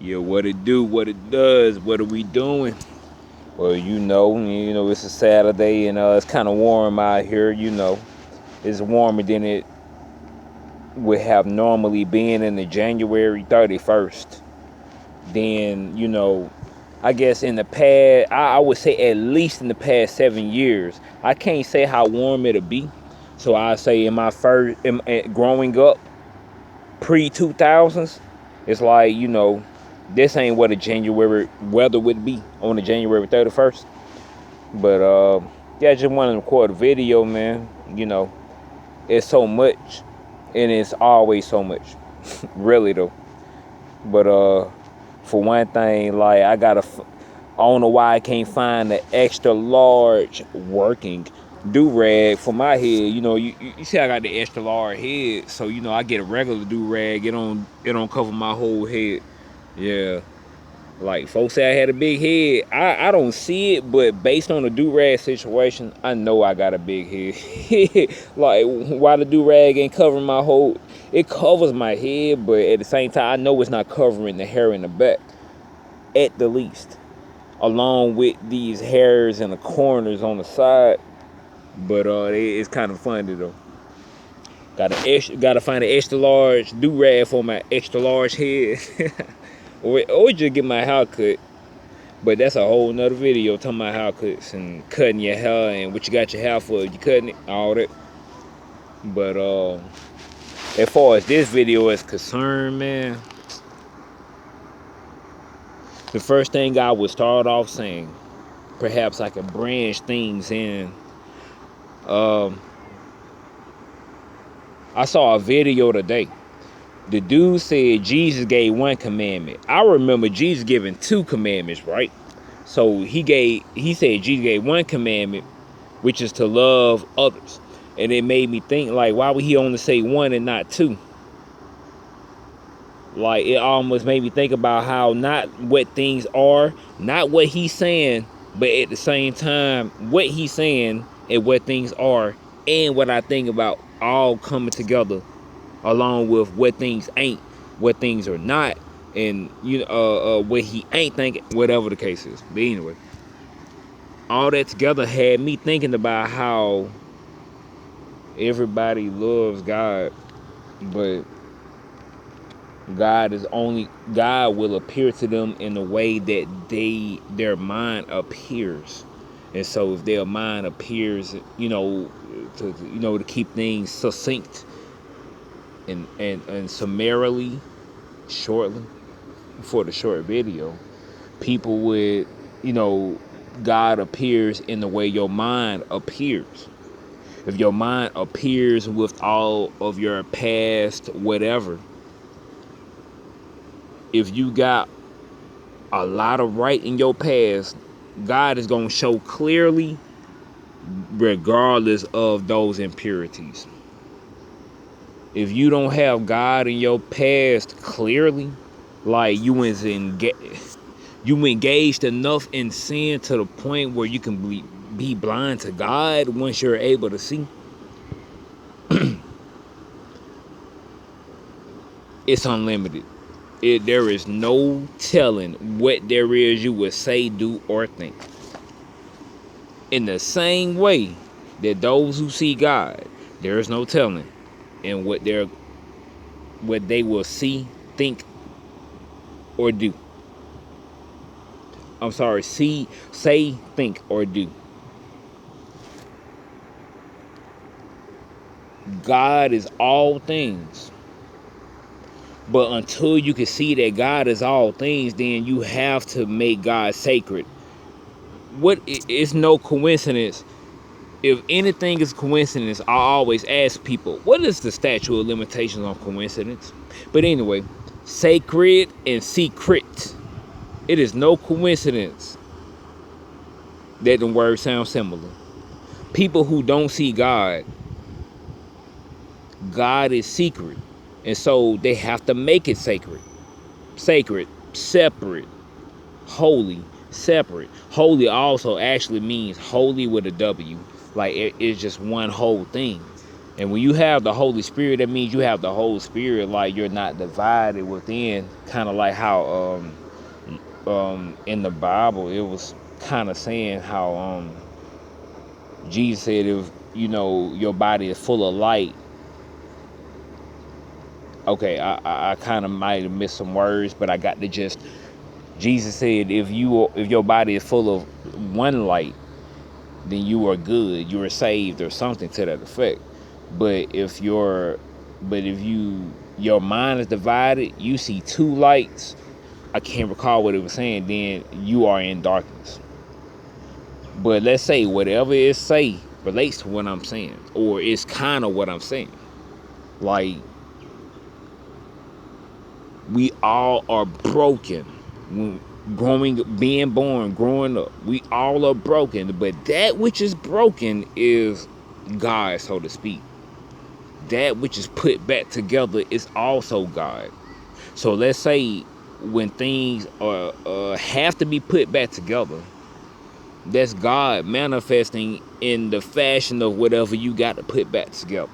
Yeah, what it do, what it does, what are we doing? Well, it's a Saturday and it's kind of warm out here. It's warmer than it would have normally been in the January 31st. Then, I guess in the past, I would say at least in the past 7 years, I can't say how warm it'll be. So I say in my growing up, pre 2000s, it's like, this ain't what a January weather would be on the January 31st. But yeah, I just wanted to record a video, man. It's so much, and it's always so much, really though. But for one thing, like I don't know why I can't find the extra large working do rag for my head. You see, I got the extra large head, so I get a regular do rag. It don't cover my whole head. Yeah, like folks say I had a big head. I don't see it, but based on the do rag situation, I know I got a big head. Like why the do rag ain't covering my whole? It covers my head, but at the same time, I know it's not covering the hair in the back, at the least. Along with these hairs in the corners on the side, but it's kind of funny though. Gotta find an extra large do rag for my extra large head, or just get my hair cut. But that's a whole nother video talking about haircuts and cutting your hair and what you got your hair for. You cutting it, all that. But as far as this video is concerned, man, the first thing I would start off saying, perhaps I could branch things in. Um, I saw a video today. The dude said Jesus gave one commandment. I remember Jesus giving two commandments, right? So he said Jesus gave one commandment, which is to love others. And it made me think, like, why would he only say one and not two? Like, it almost made me think about how not what things are, not what he's saying, but at the same time, what he's saying and what things are, and what I think about all coming together, along with what things ain't, what things are not, and what he ain't thinking, whatever the case is. But anyway, all that together had me thinking about how everybody loves God, but God will appear to them in a way that their mind appears. And so if their mind appears, to keep things succinct and summarily, shortly, for the short video, people would, God appears in the way your mind appears. If your mind appears with all of your past whatever, if you got a lot of right in your past, God is going to show clearly regardless of those impurities. If you don't have God in your past clearly, like you engaged enough in sin to the point where you can be blind to God once you're able to see, it's unlimited. There is no telling what there is you would say, do, or think. In the same way that those who see God, there is no telling in what they will see, think, or do. I'm sorry, say, think, or do. God is all things. But until you can see that God is all things, then you have to make God sacred. It's no coincidence. If anything is coincidence, I always ask people, what is the statute of limitations on coincidence? But anyway, sacred and secret. It is no coincidence that the words sound similar. People who don't see God, God is secret. And so they have to make it sacred. Sacred, separate, holy, separate. Holy also actually means holy with a W. Like it's just one whole thing. And when you have the Holy Spirit, that means you have the Holy Spirit, like you're not divided within, kind of like how in the Bible it was kind of saying how Jesus said, if you know your body is full of light. Okay, I kind of might have missed some words, but I got the gist. Jesus said, if your body is full of one light, then you are good, you are saved, or something to that effect. But if your mind is divided, you see two lights. I can't recall what it was saying. Then you are in darkness. But let's say whatever it say relates to what I'm saying, or it's kind of what I'm saying. Like, we all are broken. Being born, growing up, we all are broken. But that which is broken is God, so to speak. That which is put back together is also God. So let's say when things have to be put back together, that's God manifesting in the fashion of whatever you got to put back together.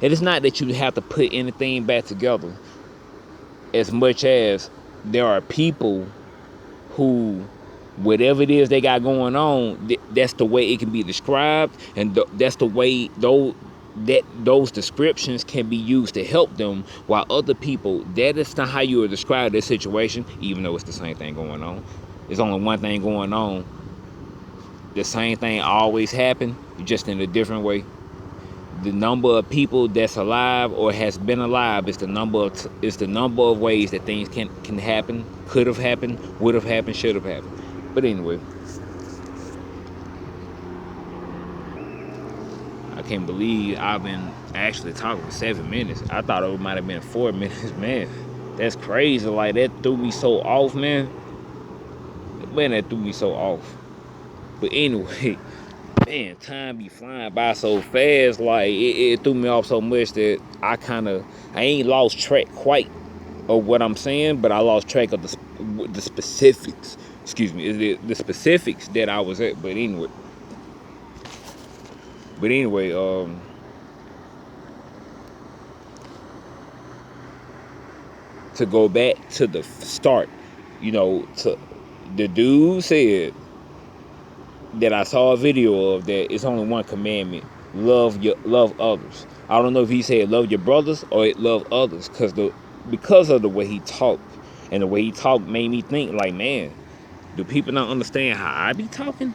And it's not that you have to put anything back together, as much as there are people who, whatever it is they got going on, that's the way it can be described, and that's the way those descriptions can be used to help them, while other people, that is not how you would describe this situation, even though it's the same thing going on. There's only one thing going on. The same thing always happen, just in a different way. The number of people that's alive or has been alive is the number of ways that things can happen, could have happened, would have happened, should have happened. But anyway, I can't believe I've been actually talking for 7 minutes. I thought it might have been 4 minutes. Man, that's crazy. Like, that threw me so off, man. Man, that threw me so off. But anyway, man, time be flying by so fast. Like, it threw me off so much that I ain't lost track quite of what I'm saying, but I lost track of the specifics. Excuse me, the specifics that I was at. But anyway, to go back to the start, to the dude said that I saw a video of, that it's only one commandment: love others. I don't know if he said love your brothers or love others, because of the way he talked, and the way he talked made me think, like, man, do people not understand how I be talking?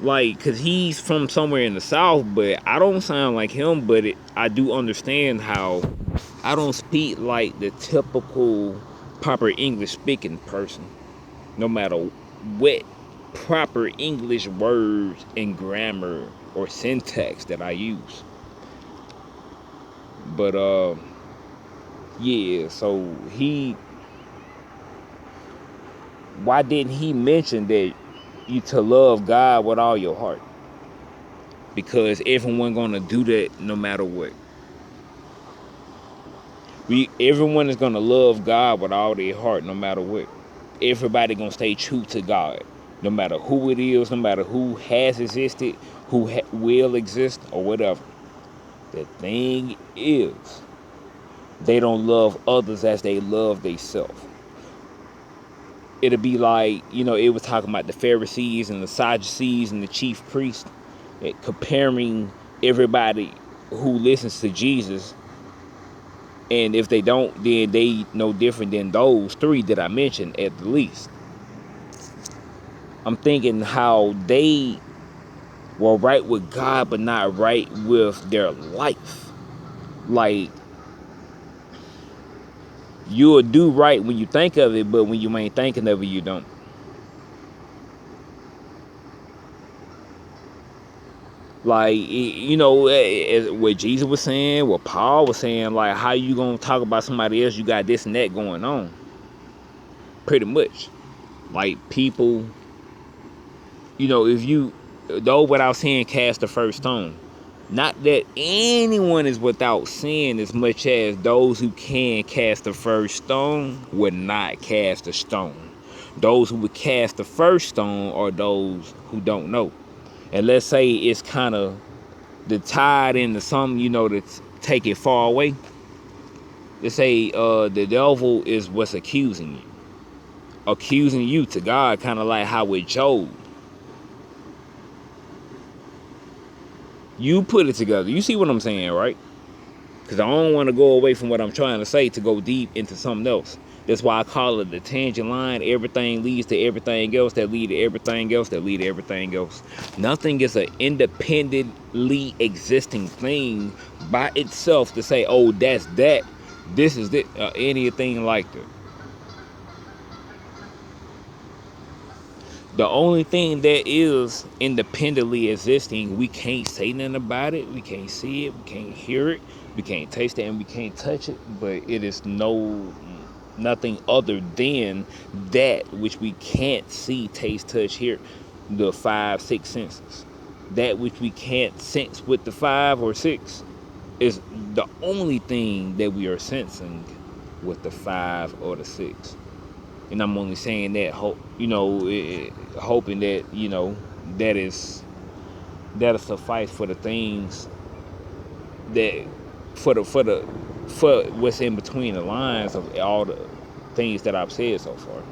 Like, cause he's from somewhere in the South, but I don't sound like him. But I do understand how I don't speak like the typical proper English speaking person, no matter what proper English words and grammar or syntax that I use. But yeah, so why didn't he mention that you to love God with all your heart? Because everyone gonna do that no matter what. Everyone is gonna love God with all their heart no matter what. Everybody gonna stay true to God, no matter who it is, no matter who has existed, who will exist, or whatever. The thing is, they don't love others as they love themselves. It'll be like, it was talking about the Pharisees and the Sadducees and the chief priests, comparing everybody who listens to Jesus. And if they don't, then they no different than those three that I mentioned at the least. I'm thinking how they were right with God, but not right with their life. Like, you'll do right when you think of it, but when you ain't thinking of it, you don't. Like, what Jesus was saying, what Paul was saying, like, how you gonna talk about somebody else? You got this and that going on. Pretty much. Like, people, if you, though without sin, cast the first stone. Not that anyone is without sin, as much as those who can cast the first stone would not cast a stone. Those who would cast the first stone are those who don't know. And let's say it's kind of the tied into some, take it far away. They say the devil is what's accusing you to God, kind of like how with Job. You put it together. You see what I'm saying, right? Because I don't want to go away from what I'm trying to say to go deep into something else. That's why I call it the tangent line. Everything leads to everything else that lead to everything else that lead to everything else. Nothing is an independently existing thing by itself to say, oh, that's that. This is it. Anything like that. The only thing that is independently existing, we can't say nothing about it. We can't see it. We can't hear it. We can't taste it, and we can't touch it. But it is nothing other than that which we can't see, taste, touch, hear. The 5, 6 senses. That which we can't sense with the 5 or 6 is the only thing that we are sensing with the 5 or the 6. And I'm only saying that, hoping that, that'll suffice for the things that, for what's in between the lines of all the things that I've said so far.